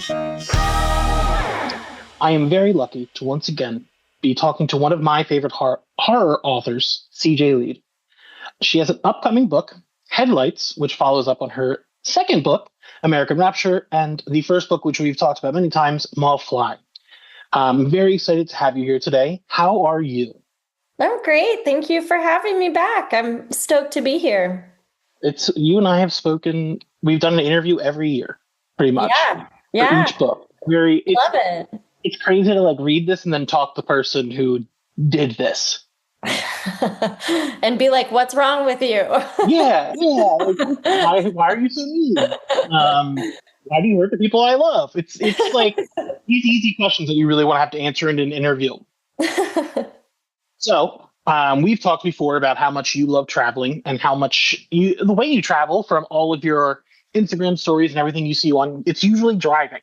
I am very lucky to once again be talking to one of my favorite horror authors, CJ Leede. She has an upcoming book, Headlights, which follows up on her second book, American Rapture, and the first book, which we've talked about many times, Maeve Fly. I'm very excited to have you here today. How are you? I'm great. Thank you for having me back. I'm stoked to be here. It's you and I have spoken. We've done an interview every year, pretty much, Yeah. for Yeah. each book. Very, Love it. it's crazy to like read this and then talk to the person who did this. And be like, what's wrong with you? Yeah, yeah. Like, why are you so mean? Why do you hurt the people I love? It's like these easy questions that you really want to have to answer in an interview. So, we've talked before about how much you love traveling and how much the way you travel from all of your Instagram stories and everything you see on, it's usually driving.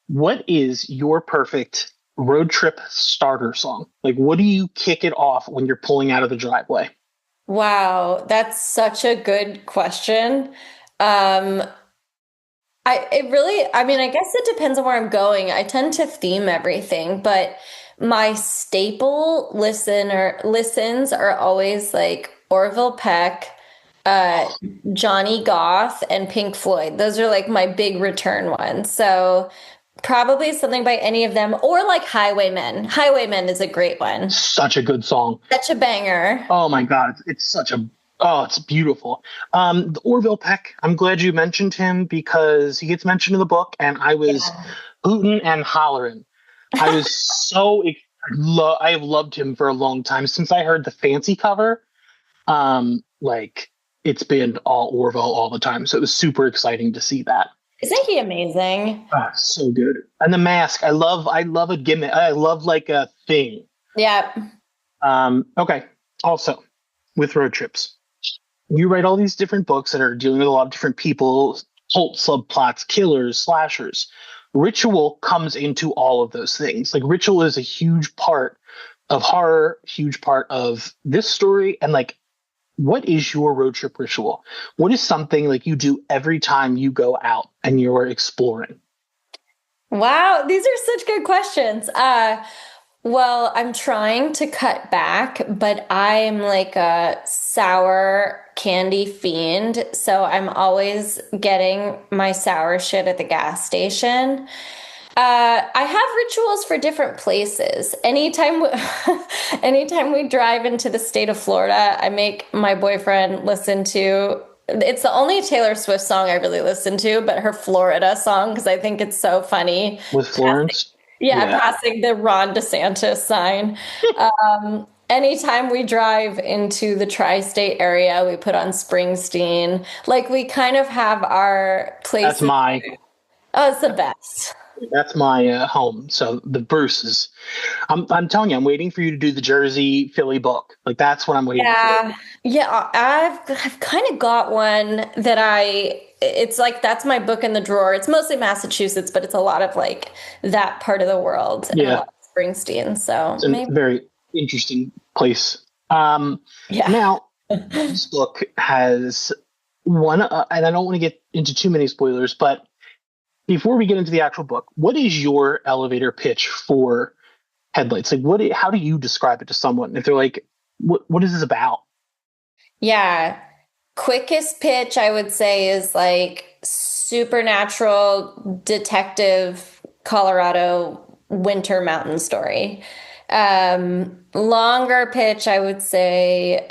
What is your perfect road trip starter song? Like, what do you kick it off when you're pulling out of the driveway? Wow, that's such a good question. Um, I mean, I guess it depends on where I'm going. I tend to theme everything, but my staple listens are always like Orville Peck, uh, Johnny Goth, and Pink Floyd. Those are like my big return ones. So probably something by any of them, or like Highwaymen. Highwaymen is a great one. Such a good song. Such a banger. Oh my God, it's such a it's beautiful. The Orville Peck. I'm glad you mentioned him because he gets mentioned in the book, and I was Yeah. hooting and hollering. I was I have loved him for a long time since I heard the fancy cover. Like it's been all Orville all the time, so it was super exciting to see that. Isn't he amazing? So good. And the mask. I love a gimmick. I love like a thing. Yeah. Okay. Also, with road trips, you write all these different books that are dealing with a lot of different people, cult subplots, killers, slashers. Ritual comes into all of those things. Like ritual is a huge part of horror, huge part of this story. And like, what is your road trip ritual? What is something like you do every time you go out and you're exploring? Wow, these are such good questions. Well, I'm trying to cut back, but I'm like a sour candy fiend, so I'm always getting my sour shit at the gas station. I have rituals for different places. Anytime we drive into the state of Florida, I make my boyfriend listen to, it's the only Taylor Swift song I really listen to, but her Florida song, because I think it's so funny. With Florence? Yeah, Yeah. passing the Ron DeSantis sign. Anytime we drive into the tri-state area, we put on Springsteen. Like we kind of have our That's places. my Oh, it's the best. That's my home. So the Bruce is. I'm telling you, I'm waiting for you to do the Jersey Philly book. Like that's what I'm waiting for. Yeah. Yeah, I've kind of got one that it's like that's my book in the drawer. It's mostly Massachusetts, but it's a lot of like that part of the world and a Yeah, lot of Springsteen. So it's a maybe very interesting place. yeah. Now this book has one, and I don't want to get into too many spoilers, but before we get into the actual book, what is your elevator pitch for Headlights? Like, how do you describe it to someone if they're like, what is this about? Yeah. Quickest pitch I would say is like supernatural detective Colorado winter mountain story. Longer pitch I would say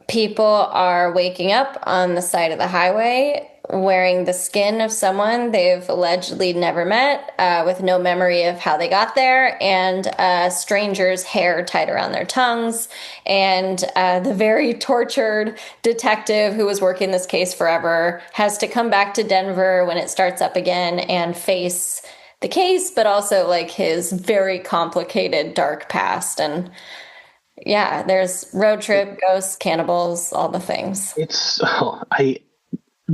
people are waking up on the side of the highway wearing the skin of someone they've allegedly never met, with no memory of how they got there, and a stranger's hair tied around their tongues. And the very tortured detective who was working this case forever has to come back to Denver when it starts up again and face the case, but also like his very complicated dark past. And yeah, there's road trip, ghosts, cannibals, all the things. It's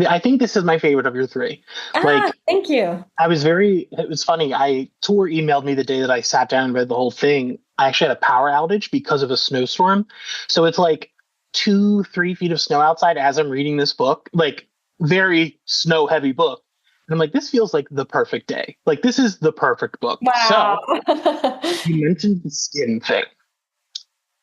I think this is my favorite of your three. Ah, Like thank you. it was funny. Tor emailed me the day that I sat down and read the whole thing. I actually had a power outage because of a snowstorm. So it's like 2, 3 feet of snow outside as I'm reading this book, like very snow heavy book. And I'm like, this feels like the perfect day. Like, this is the perfect book. Wow. So you mentioned the skin thing.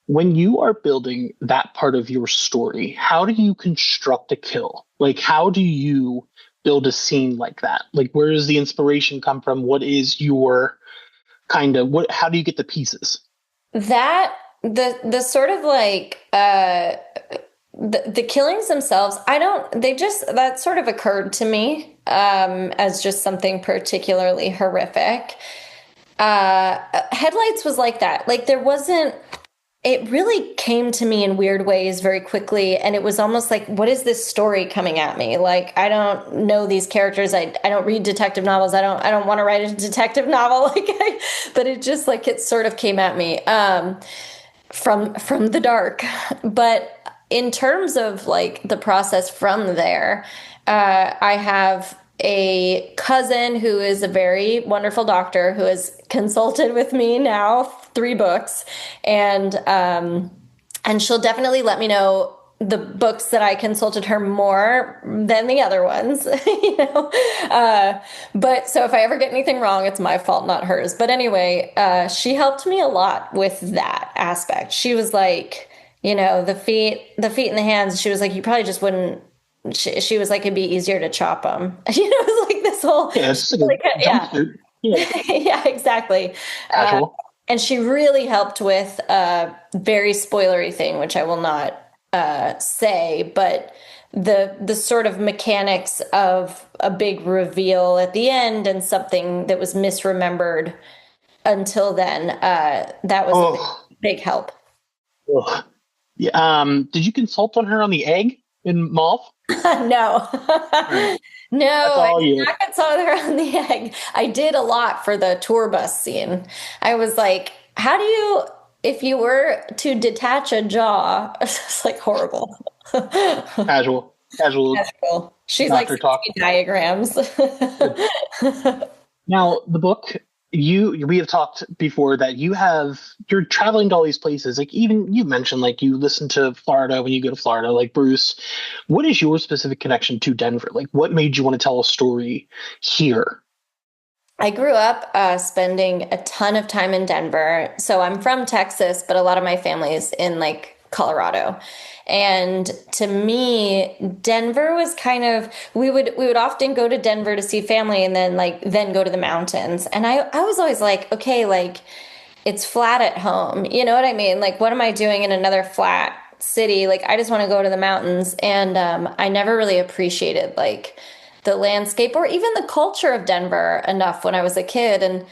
When you are building that part of your story, how do you construct a kill? Like, how do you build a scene like that? Like, where does the inspiration come from? What is your kind of what? How do you get the pieces? That the sort of like the killings themselves, I don't they just that sort of occurred to me as just something particularly horrific. Headlights was like that. Like there wasn't it really came to me in weird ways very quickly, and it was almost like, what is this story coming at me? Like, I don't know these characters. I don't read detective novels. I don't want to write a detective novel. But it just like it sort of came at me from the dark. But in terms of like the process from there, I have a cousin who is a very wonderful doctor who has consulted with me now 3 books, and she'll definitely let me know the books that I consulted her more than the other ones, you know. But so if I ever get anything wrong, it's my fault, not hers. But anyway, she helped me a lot with that aspect. She was like, you know, the feet and the hands. She was like, you probably just wouldn't. She was like, it'd be easier to chop them. You know, it was like this whole, Yeah, it's just like like, a yeah, jumpsuit. Yeah, yeah, exactly. Uh, casual. and she really helped with a very spoilery thing, which I will not say, but the sort of mechanics of a big reveal at the end and something that was misremembered until then, that was a Oh, big help. ugh. Yeah. Did you consult on her on the egg in Mauve? No. All right, No, that's I all did you. not consult with her on the egg. I did a lot for the tour bus scene. I was like, how do you, if you were to detach a jaw, it's like horrible. Casual, casual That's cool. She's like doctor sends talk. me diagrams. Good. Now, the book, we have talked before that you're traveling to all these places. Like even you mentioned, like you listen to Florida when you go to Florida, like Bruce. What is your specific connection to Denver? Like what made you want to tell a story here? I grew up spending a ton of time in Denver. So I'm from Texas, but a lot of my family is in like Colorado. And to me, Denver was kind of we would often go to Denver to see family and then go to the mountains. And I was always like, okay, like it's flat at home. You know what I mean? Like what am I doing in another flat city? Like I just want to go to the mountains. And I never really appreciated like the landscape or even the culture of Denver enough when I was a kid. And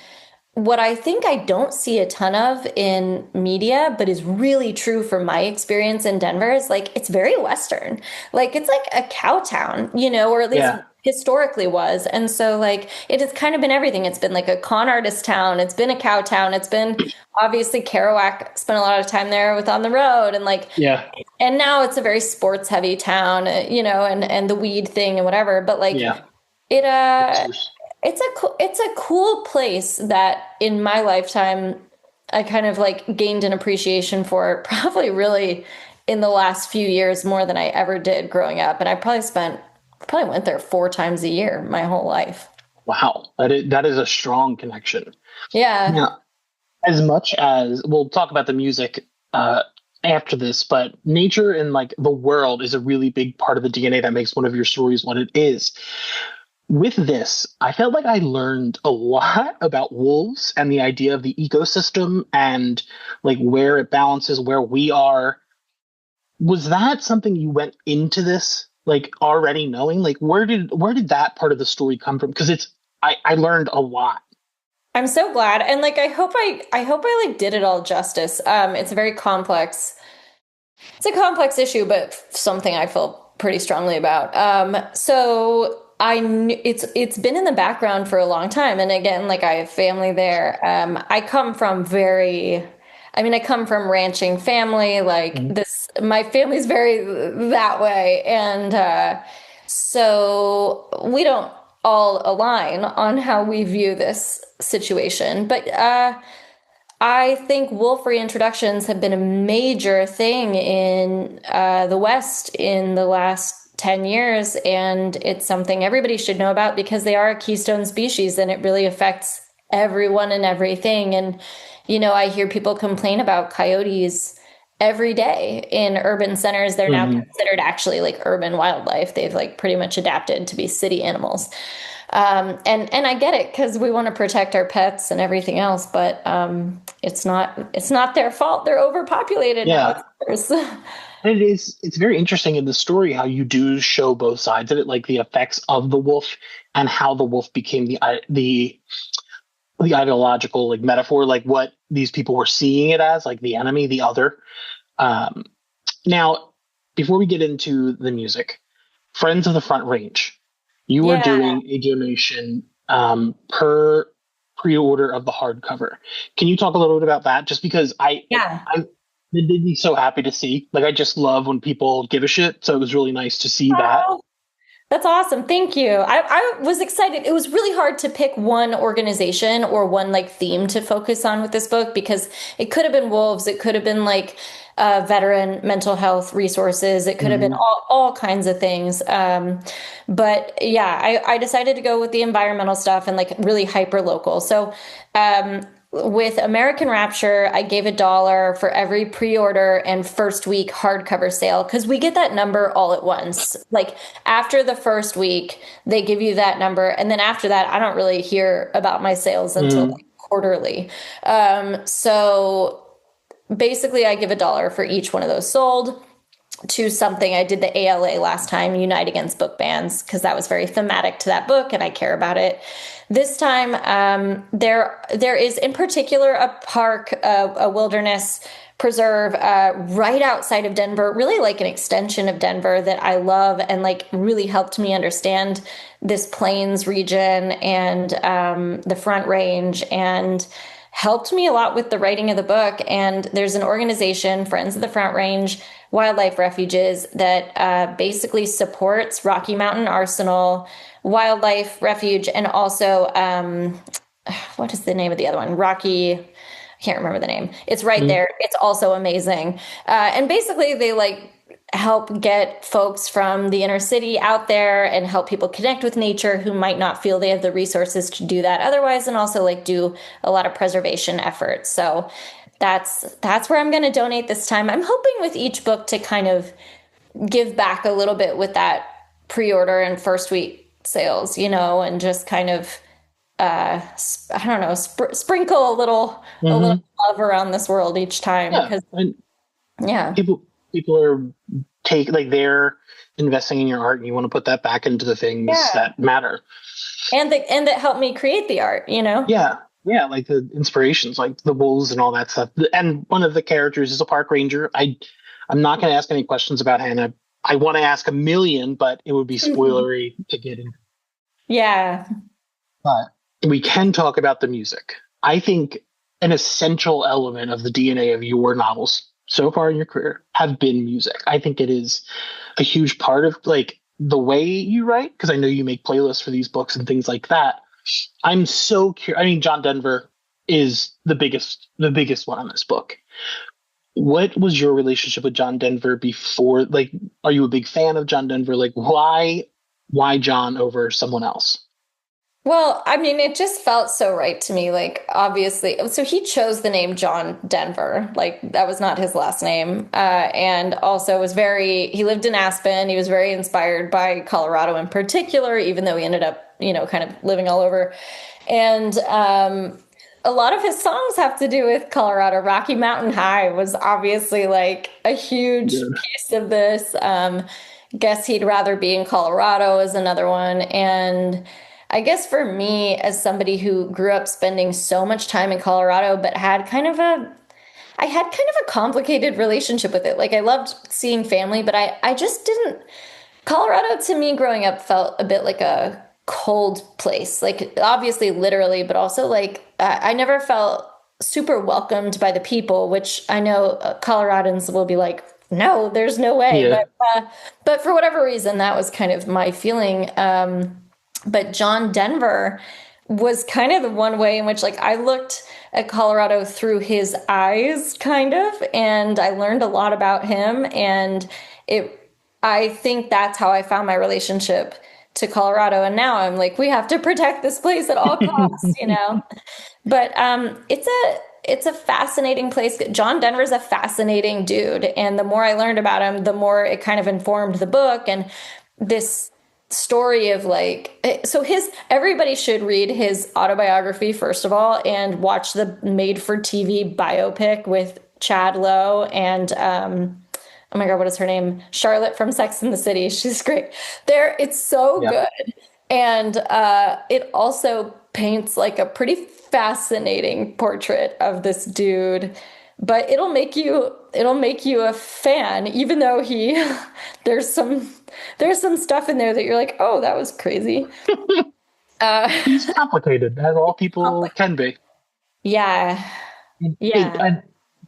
what I think I don't see a ton of in media, but is really true for my experience in Denver is like it's very Western. Like it's like a cow town, you know, or at least Yeah, historically was. And so like it has kind of been everything. It's been like a con artist town, it's been a cow town, it's been obviously Kerouac spent a lot of time there with On the Road and like yeah, and now it's a very sports heavy town, you know, and the weed thing and whatever. But like yeah. it Hipsters. it's a cool place that in my lifetime I kind of like gained an appreciation for probably really in the last few years more than I ever did growing up. And I probably went there 4 times a year my whole life. Wow, that is a strong connection. Yeah. Now, as much as we'll talk about the music after this, but nature and like the world is a really big part of the DNA that makes one of your stories what it is. With this, I felt like I learned a lot about wolves and the idea of the ecosystem and like where it balances where we are. Was that something you went into this like already knowing? Like where did that part of the story come from? Because I learned a lot. I'm so glad. And like I hope I like did it all justice. It's a complex issue, but something I feel pretty strongly about. So it's been in the background for a long time, and again, like I have family there. I come from ranching family. Like Mhm. this, my family's very that way, and so we don't all align on how we view this situation, but. I think wolf reintroductions have been a major thing in the West in the last 10 years, and it's something everybody should know about because they are a keystone species and it really affects everyone and everything. And, I hear people complain about coyotes every day in urban centers. They're now Hmm. considered actually like urban wildlife. They've like pretty much adapted to be city animals. And I get it because we want to protect our pets and everything else, but it's not their fault. They're overpopulated now. Yeah. It's ours. And it's very interesting in the story how you do show both sides of it, like the effects of the wolf and how the wolf became the ideological like metaphor, like what these people were seeing it as, like the enemy, the other. Um, Now, before we get into the music, Friends of the Front Range, you were Yeah, doing a donation per pre-order of the hardcover. Can you talk a little bit about that? Just because yeah. I it made me so happy to see. Like, I just love when people give a shit. So it was really nice to see that. Oh, that's awesome. Thank you. I was excited. It was really hard to pick one organization or one like theme to focus on with this book because it could have been wolves. It could have been like veteran mental health resources. It could have been Hmm. all kinds of things. But yeah, I decided to go with the environmental stuff and like really hyper local. So um, with American Rapture, I gave $1 for every pre-order and first week hardcover sale because we get that number all at once. Like after the first week, they give you that number, and then after that, I don't really hear about my sales until Hmm. like quarterly. So basically, I give $1 for each one of those sold to something. I did the ALA last time, Unite Against Book Bans, because that was very thematic to that book and I care about it. This time, there is in particular a park, a wilderness preserve right outside of Denver, really like an extension of Denver that I love and like really helped me understand this plains region and the Front Range and helped me a lot with the writing of the book. And there's an organization, Friends of the Front Range Wildlife Refuges, that basically supports Rocky Mountain Arsenal Wildlife Refuge and also, what is the name of the other one? I can't remember the name. It's right Hmm. there. It's also amazing. And basically, they like help get folks from the inner city out there and help people connect with nature who might not feel they have the resources to do that otherwise, and also like do a lot of preservation efforts. So that's where I'm going to donate this time. I'm hoping with each book to kind of give back a little bit with that pre-order and first week sales, and just kind of I don't know, sprinkle a little Hmm. love around this world each time Yeah. because And yeah. people are they're investing in your art and you want to put that back into the things Yeah. that matter. And that helped me create the art. Yeah. Yeah, like the inspirations, like the wolves and all that stuff. And one of the characters is a park ranger. I'm not going to ask any questions about Hannah. I want to ask a million, but it would be spoilery to get in. Yeah. But we can talk about the music. I think an essential element of the DNA of your novels so far in your career have been music. I think it is a huge part of like the way you write, because I know you make playlists for these books and things like that. I'm so curious. I mean, John Denver is the biggest one on this book. What was your relationship with John Denver before? Like, are you a big fan of John Denver? Like, why John over someone else? Well, I mean, it just felt so right to me. Like, obviously, so he chose the name John Denver. Like, that was not his last name. And also he lived in Aspen. He was very inspired by Colorado in particular, even though he ended up, kind of living all over. And a lot of his songs have to do with Colorado. Rocky Mountain High was obviously like a huge Yeah. piece of this. Guess he'd rather be in Colorado is another one. And I guess for me, as somebody who grew up spending so much time in Colorado, but I had kind of a complicated relationship with it. Like I loved seeing family, but I just didn't. Colorado to me growing up felt a bit like a cold place. Like obviously literally, but also like I never felt super welcomed by the people, which I know Coloradans will be like, no, there's no way. Yeah. But for whatever reason, that was kind of my feeling. But John Denver was kind of the one way in which like I looked at Colorado through his eyes kind of, and I learned a lot about him, and it I think that's how I found my relationship to Colorado. And now I'm like, we have to protect this place at all costs, you know? But it's a fascinating place. John Denver's a fascinating dude. And the more I learned about him, the more it kind of informed the book. And this story of like, so his, everybody should read his autobiography, first of all, and watch the made for TV biopic with Chad Lowe and, oh my God, what is her name? Charlotte from Sex and the City. She's great. There, it's so Yeah. good. And it also paints like a pretty fascinating portrait of this dude. But it'll make you a fan, even though he there's some there's some stuff in there that you're like, oh, that was crazy. He's complicated, as all people can be. Yeah. Yeah.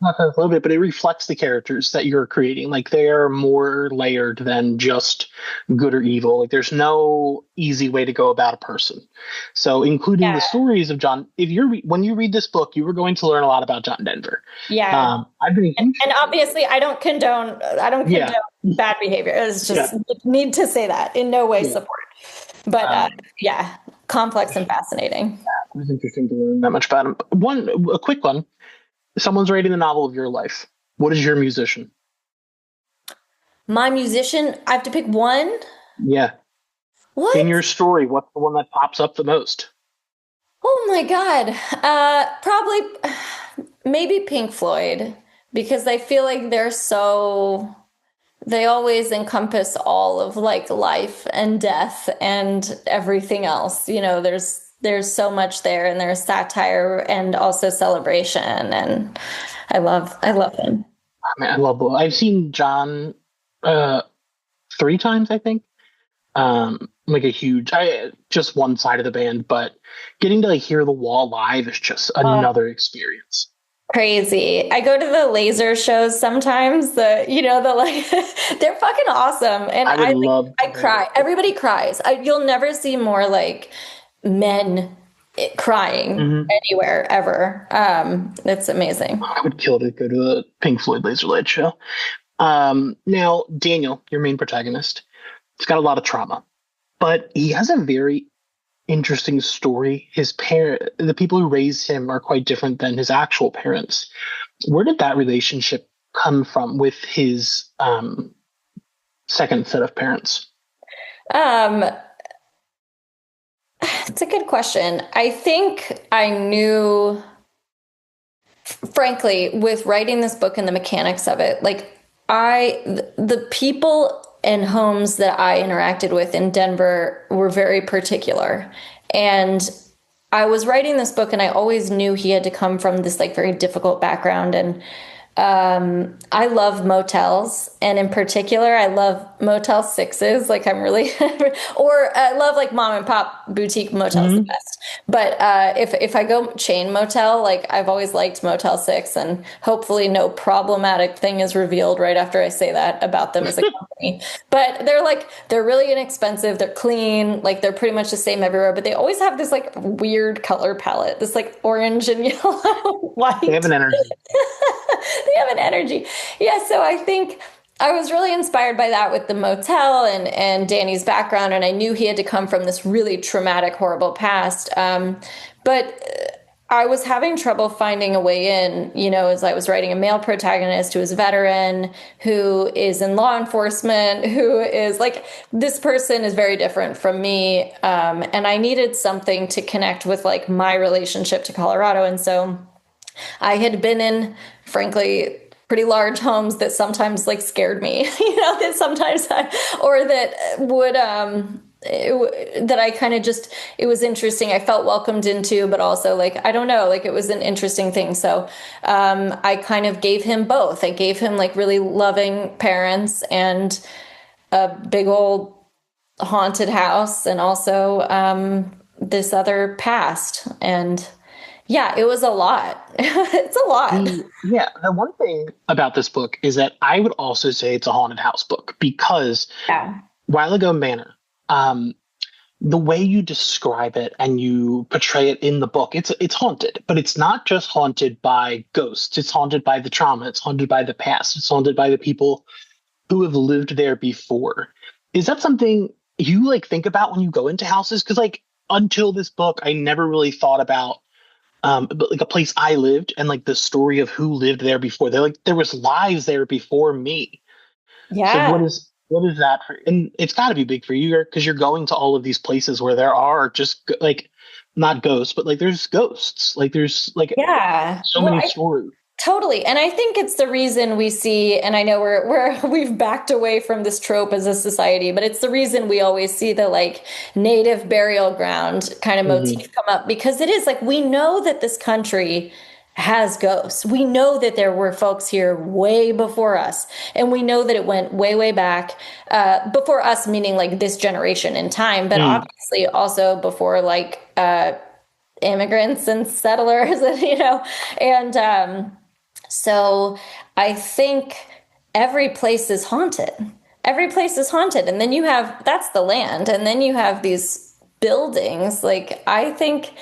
Not that a little bit, but it reflects the characters that you're creating. Like they're more layered than just good or evil. Like there's no easy way to go about a person. So, including the Yeah. stories of John. If when you read this book, you were going to learn a lot about John Denver. Yeah. I've been a huge And obviously I don't condone bad behavior. It's just need to say that in no way support. But yeah, complex and fascinating. It was interesting to learn that much about him. A quick one. Someone's writing the novel of your life. What is your musician? My musician, I have to pick one? Yeah. What? In your story, what's the one that pops up the most? Oh my God. Probably maybe Pink Floyd, because I feel like they always encompass all of like life and death and everything else. You know, there's so much there, and there's satire and also celebration, and I love him. I love. I've seen John 3 times, I think. Like a huge, just one side of the band, but getting to like hear The Wall live is just another experience. Crazy. I go to the laser shows sometimes. The like they're fucking awesome, and I cry. Everybody cries. You'll never see more like men crying anywhere ever. It's amazing. I would kill to go to a Pink Floyd Laser Light show. Now, Daniel, your main protagonist, he's got a lot of trauma, but he has a very interesting story. The people who raised him are quite different than his actual parents. Where did that relationship come from with his second set of parents? It's a good question. I think I knew, frankly, with writing this book and the mechanics of it, like the people and homes that I interacted with in Denver were very particular. And I was writing this book and I always knew he had to come from this like very difficult background. And I love motels, and in particular, I love Motel 6s. Like I'm really, or I love like mom and pop boutique motels the best. But if I go chain motel, like I've always liked Motel 6, and hopefully no problematic thing is revealed right after I say that about them as a company. But they're really inexpensive. They're clean. Like they're pretty much the same everywhere. But they always have this like weird color palette, this like orange and yellow, white. They have an energy. They have an energy. Yeah, so I think I was really inspired by that with the motel and Danny's background, and I knew he had to come from this really traumatic, horrible past. But I was having trouble finding a way in, as I was writing a male protagonist who is a veteran, who is in law enforcement, who is like, this person is very different from me. And I needed something to connect with like my relationship to Colorado. And so I had been in, frankly, pretty large homes that sometimes like scared me, that sometimes that would, that I kind of just, it was interesting. I felt welcomed into, but also like, I don't know, like it was an interesting thing. So, I kind of gave him both. I gave him like really loving parents and a big old haunted house, and also, this other past. And yeah, it was a lot. It's a lot. The one thing about this book is that I would also say it's a haunted house book, because While Ago Manor, the way you describe it and you portray it in the book, it's haunted, but it's not just haunted by ghosts. It's haunted by the trauma. It's haunted by the past. It's haunted by the people who have lived there before. Is that something you like think about when you go into houses? Because like until this book, I never really thought about but like a place I lived and like the story of who lived there before. There like there was lives there before me. So Yeah. what is that for? And it's got to be big for you because you're going to all of these places where there are just like not ghosts, but like there's ghosts. Like there's like Yeah. so Well, many I stories. totally. And I think it's the reason we see, and I know we've backed away from this trope as a society, but it's the reason we always see the like native burial ground kind of Hmm. motif come up because it is like we know that this country has ghosts. We know that there were folks here way before us, and we know that it went way, way back, before us, meaning like this generation in time, but Mm, obviously also before like immigrants and settlers, and and so I think every place is haunted. Every place is haunted. And then you have that's the land. And then you have these buildings. Like I think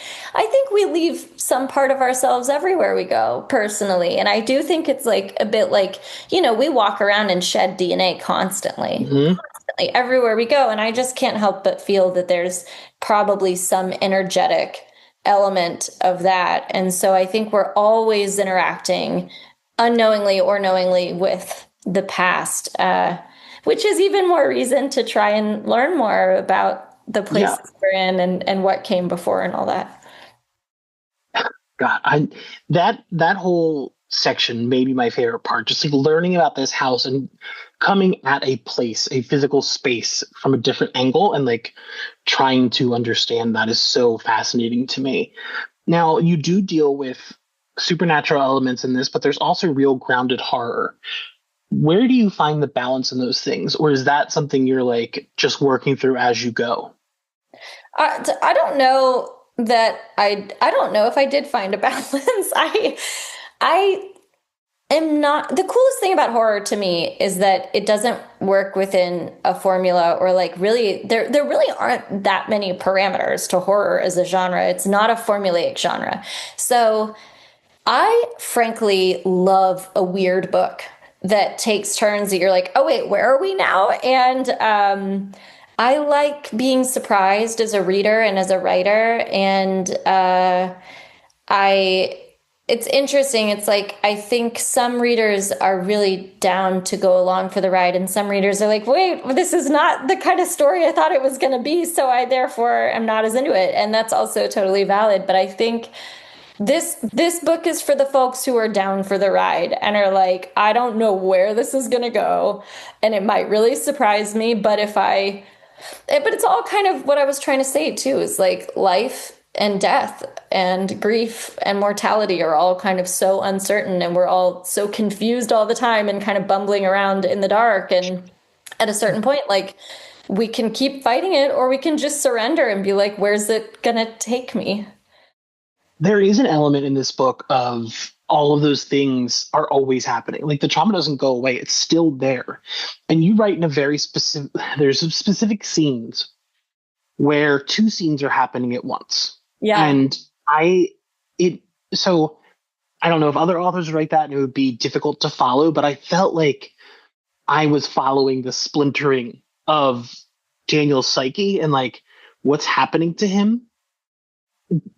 we leave some part of ourselves everywhere we go, personally. And I do think it's like a bit like, we walk around and shed DNA constantly. hmm. Constantly everywhere we go. And I just can't help but feel that there's probably some energetic element of that. And so I think we're always interacting unknowingly or knowingly with the past, which is even more reason to try and learn more about the Yeah. places we're in and what came before and all that. God, that whole section may be my favorite part. Just like learning about this house and coming at a place, a physical space from a different angle and like trying to understand that is so fascinating to me. Now, you do deal with supernatural elements in this, but there's also real grounded horror. Where do you find the balance in those things? Or is that something you're like just working through as you go? I don't know that I don't know if I did find a balance. I am not the coolest thing about horror to me is that it doesn't work within a formula or like really there really aren't that many parameters to horror as a genre. It's not a formulaic genre. So I frankly love a weird book that takes turns that you're like, oh wait, where are we now? And I like being surprised as a reader and as a writer. And I it's interesting. It's like I think some readers are really down to go along for the ride, and some readers are like, wait, this is not the kind of story I thought it was going to be, so I therefore am not as into it. And that's also totally valid. But I think this book is for the folks who are down for the ride and are like, I don't know where this is going to go, and it might really surprise me, but it's all kind of what I was trying to say too, is like life and death and grief and mortality are all kind of so uncertain, and we're all so confused all the time and kind of bumbling around in the dark. And at a certain point, like we can keep fighting it or we can just surrender and be like, where's it gonna take me? There is an element in this book of all of those things are always happening. Like the trauma doesn't go away, it's still there. And you write in a very specific, there's some specific scenes where two scenes are happening at once. Yeah. And I, it, so I don't know if other authors write that and it would be difficult to follow, but I felt like I was following the splintering of Daniel's psyche and like what's happening to him.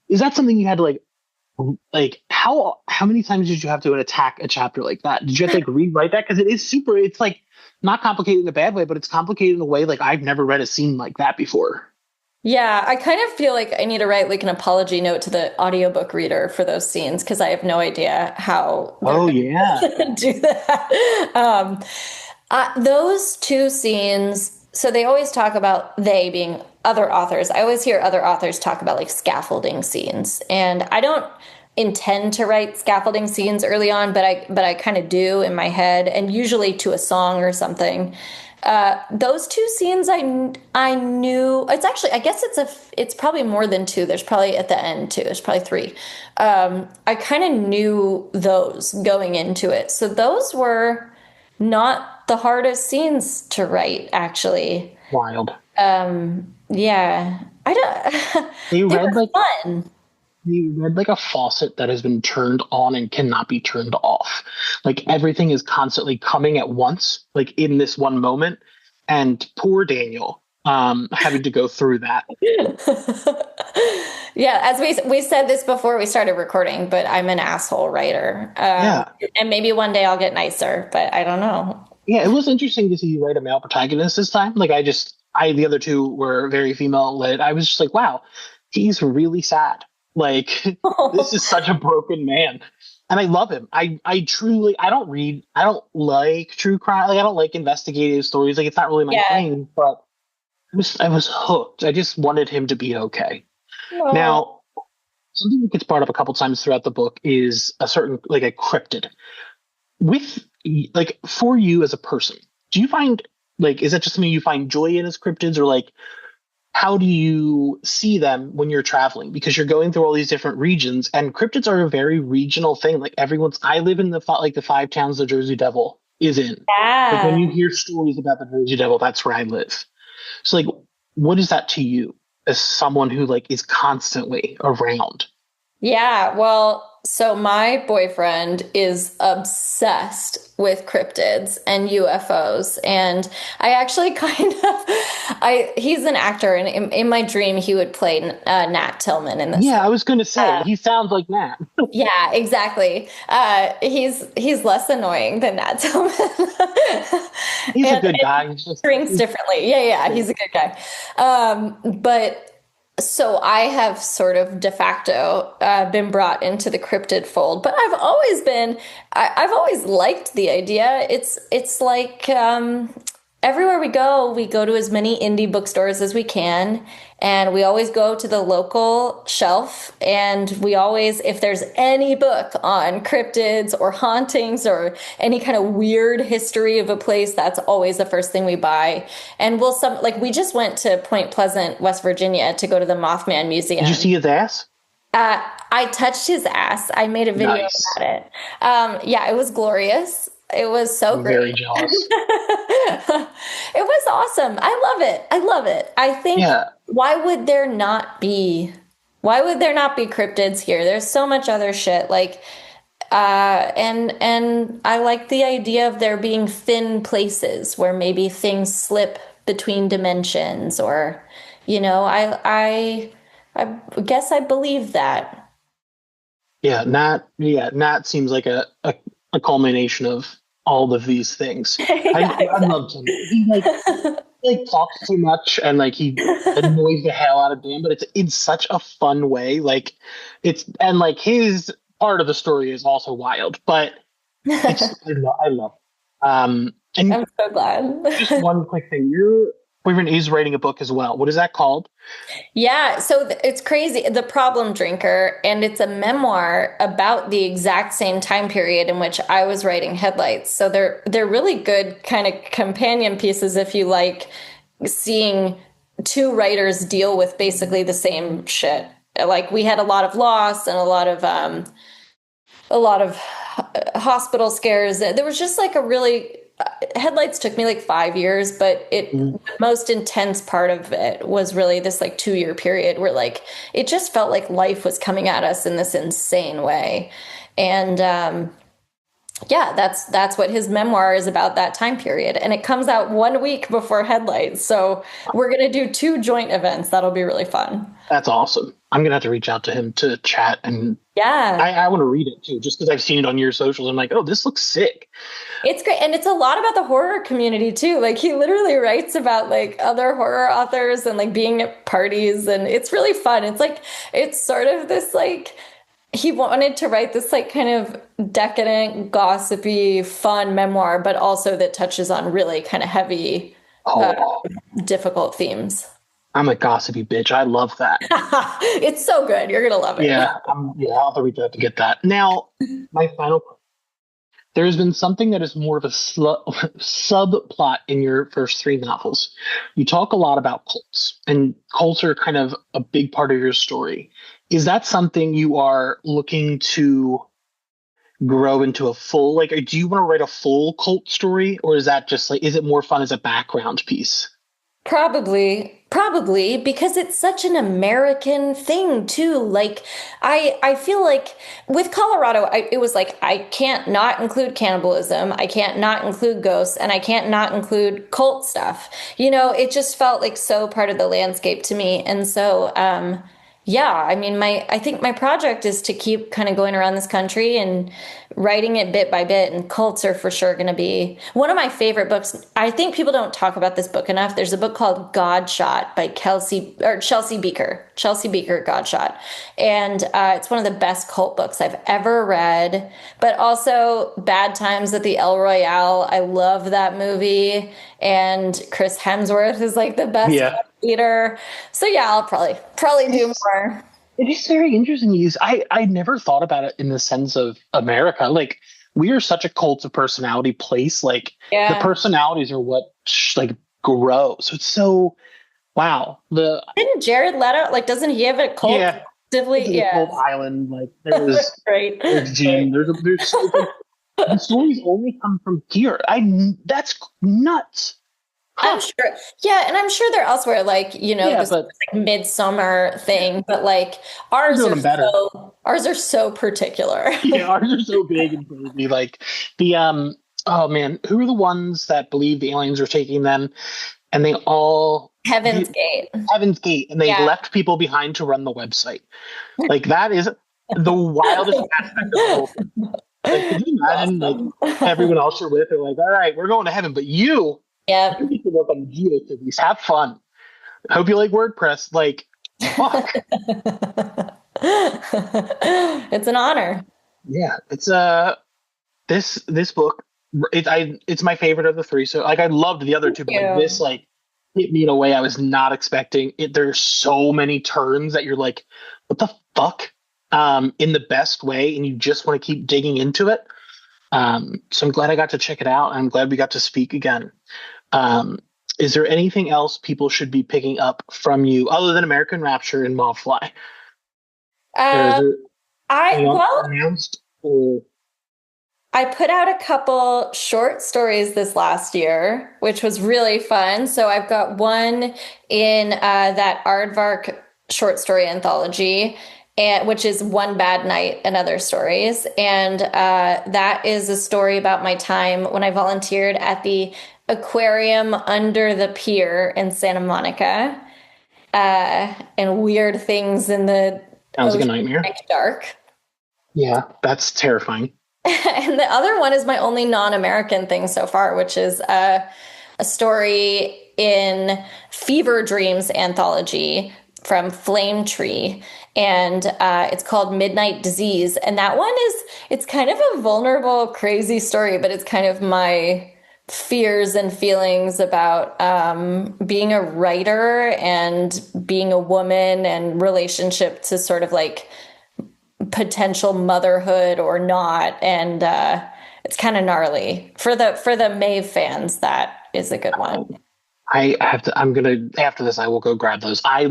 Is that something you had to like how many times did you have to attack a chapter like that? Did you have to like rewrite that? Because it is super, it's like not complicated in a bad way, but it's complicated in a way like I've never read a scene like that before. Yeah, I kind of feel like I need to write like an apology note to the audiobook reader for those scenes because I have no idea how they're Oh going yeah. to do that. Those two scenes, so they always talk about they being other authors. I always hear other authors talk about like scaffolding scenes, and I don't intend to write scaffolding scenes early on, but I kind of do in my head, and usually to a song or something. Those two scenes, I knew it's actually I guess it's probably more than two. There's probably at the end too. There's probably three. I kind of knew those going into it, so those were not the hardest scenes to write, actually. Wild. Yeah, I don't. They They read were like fun. you read like a faucet that has been turned on and cannot be turned off. Like everything is constantly coming at once, like in this one moment. And poor Daniel, having to go through that. Yeah, as we said this before we started recording, but I'm an asshole writer. Yeah. And maybe one day I'll get nicer, but I don't know. Yeah, it was interesting to see you write a male protagonist this time. Like the other two were very female led. I was just like, wow, he's really sad. Like this is such a broken man. And I love him. I truly, I don't like true crime. Like I don't like investigative stories. Like it's not really my Yeah. thing, but I was hooked. I just wanted him to be okay. Oh. Now, something that gets brought up a couple times throughout the book is a certain, like a cryptid with like for you as a person, do you find like is that just something you find joy in as cryptids, or like how do you see them when you're traveling, because you're going through all these different regions and cryptids are a very regional thing. Like everyone's I live in like the five towns the Jersey Devil is in. Like when Yeah. you hear stories about the Jersey Devil, that's where I live. So like what is that to you as someone who like is constantly around? Yeah, well, so my boyfriend is obsessed with cryptids and UFOs, and I actually he's an actor, and in my dream he would play Nat Tillman in this. Yeah, I was gonna say he sounds like that. Yeah, exactly. He's less annoying than Nat Tillman, He's a and good guy. He's just drinks differently. Yeah, yeah, he's a good guy. But so I have sort of de facto been brought into the cryptid fold, but I've always liked the idea. It's like everywhere we go to as many indie bookstores as we can. And we always go to the local shelf. And we always, if there's any book on cryptids or hauntings or any kind of weird history of a place, that's always the first thing we buy. And we just went to Point Pleasant, West Virginia to go to the Mothman Did you Museum. see his ass? I touched his ass. I made a video Nice. about it. Yeah, it was glorious. It was so I'm very great. jealous. It was awesome. I love it. I love it. I think Yeah. why would there not be why would there not be cryptids here? There's so much other shit like and I like the idea of there being thin places where maybe things slip between dimensions or I guess I believe that. Nat seems like a culmination of all of these things. Yeah, I loved him. He like talks too much and like he annoys the hell out of Dan, but it's in such a fun way. Like it's and like his part of the story is also wild, but it's exactly. I love it. And I'm so just glad. one quick thing, your boyfriend is writing a book as well. What is that called? Yeah, so it's crazy. The Problem Drinker, and it's a memoir about the exact same time period in which I was writing Headlights. So they're really good kind of companion pieces if you like seeing two writers deal with basically the same shit. Like we had a lot of loss and a lot of hospital scares. There was just like a really Headlights took me like 5 years, but Mm. the most intense part of it was really this like 2 year period where like it just felt like life was coming at us in this insane way. And yeah, that's what his memoir is about, that time period. And it comes out 1 week before Headlights. So we're gonna do two joint events. That'll be really fun. That's awesome. I'm gonna have to reach out to him to chat, and Yeah. I want to read it too, just because I've seen it on your socials. I'm like, oh, this looks sick. It's great. And it's a lot about the horror community too. Like he literally writes about like other horror authors and like being at parties and it's really fun. It's sort of this like he wanted to write this like kind of decadent, gossipy, fun memoir, but also that touches on really kind of heavy, uh, Oh, difficult themes. I'm a gossipy bitch. I love that. It's so good. You're gonna love it. I'll have to reach out to get that. Now, my final. There has been something that is more of a subplot in your first three novels. You talk a lot about cults, and cults are kind of a big part of your story. Is that something you are looking to grow into a full, like, do you want to write a full cult story, or is that just like, is it more fun as a background piece? Probably because it's such an American thing too. Like I feel like with Colorado, it was like I can't not include cannibalism, I can't not include ghosts, and I can't not include cult stuff. It just felt like so part of the landscape to me. And so yeah, I mean I think my project is to keep kind of going around this country and writing it bit by bit, and cults are for sure going to be one of my favorite books. I think people don't talk about this book enough. There's a book called God Shot by Chelsea Beaker. Chelsea Beaker, God Shot. And it's one of the best cult books I've ever read, but also Bad Times at the El Royale. I love that movie. And Chris Hemsworth is like the best Yeah. leader. So yeah, I'll probably do more. It is very interesting. I never thought about it in the sense of America. Like we are such a cult of personality place. Like the Yeah. personalities are what like grow. So it's so wow. The Didn't Jared Leto, like, doesn't he have a cult yeah, it's actively? like a Yeah. cult island. Like there's Right. there's Right. Gene. There's so like, the stories only come from here. That's nuts. I'm Huh. sure. Yeah, and I'm sure they're elsewhere, like, Yeah, this but like midsummer yeah, thing, but like we're doing them better. ours are so particular. Yeah, ours are so big and crazy. Like the oh man, who are the ones that believe the aliens are taking them and they all Heaven's Gate. Heaven's Gate and they Yeah. left people behind to run the website. Like that is the wildest aspect of the whole thing. Like, could you imagine like Awesome. everyone else you're with are like, all right, we're going to heaven, but you Yep. get to work on GeoCities. Have fun. Hope you like WordPress. Like, fuck. It's an honor. Yeah, it's this book it's my favorite of the three. So like I loved the other two, but like this You. like hit me in a way I was not expecting. There's so many turns that you're like, what the fuck? In the best way, and you just want to keep digging into it. So I'm glad I got to check it out. I'm glad we got to speak again. Um, is there anything else people should be picking up from you other than American Rapture and Maeve Fly? Or is Uh, there I anything else well, announced? Or I put out a couple short stories this last year, which was really fun. So I've got one in that Aardvark short story anthology, which is One Bad Night and Other Stories. And that is a story about my time when I volunteered at the aquarium under the pier in Santa Monica, and weird things in the sounds like a nightmare. oceanic dark. Yeah, that's terrifying. And the other one is my only non-American thing so far, which is a story in Fever Dreams anthology from Flame Tree. And it's called Midnight Disease. And that one it's kind of a vulnerable, crazy story, but it's kind of my fears and feelings about being a writer and being a woman and relationship to sort of like potential motherhood or not, and it's kind of gnarly for the Maeve fans. That is a good one. I have to. I'm gonna after this. I will go grab those. I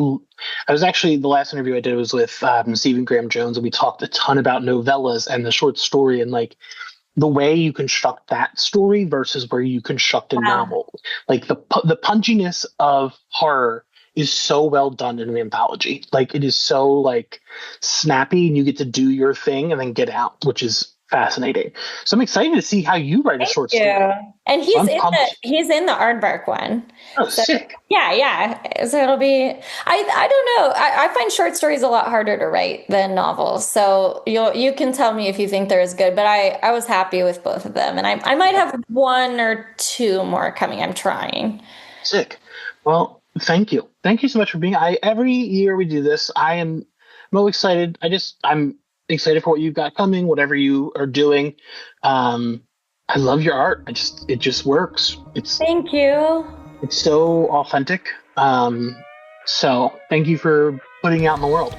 was actually the last interview I did was with Stephen Graham Jones, and we talked a ton about novellas and the short story and like the way you construct that story versus where you construct a Yeah. novel. Like the punchiness of horror is so well done in an anthology. Like it is so like snappy, and you get to do your thing and then get out, which is fascinating. So I'm excited to see how you write a short story. Yeah, and So I'm pumped. he's in the Aardvark one. Oh, So sick. yeah. So it'll be. I don't know. I find short stories a lot harder to write than novels. So you can tell me if you think they're as good. But I was happy with both of them, and I might have one or two more coming. I'm trying. Sick. Well, thank you. Thank you so much for being. Every year we do this. I'm excited. I'm excited for what you've got coming, whatever you are doing. I love your art. It just works. Thank you. It's so authentic. So thank you for putting it out in the world.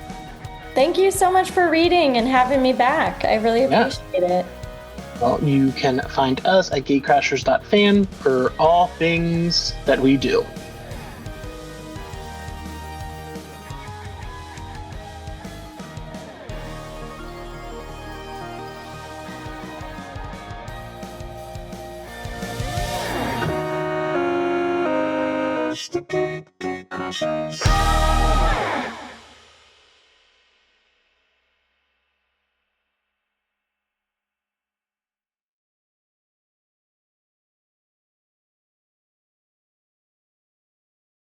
Thank you so much for reading and having me back. I really Yeah. appreciate it. Well, you can find us at gatecrashers.fan for all things that we do.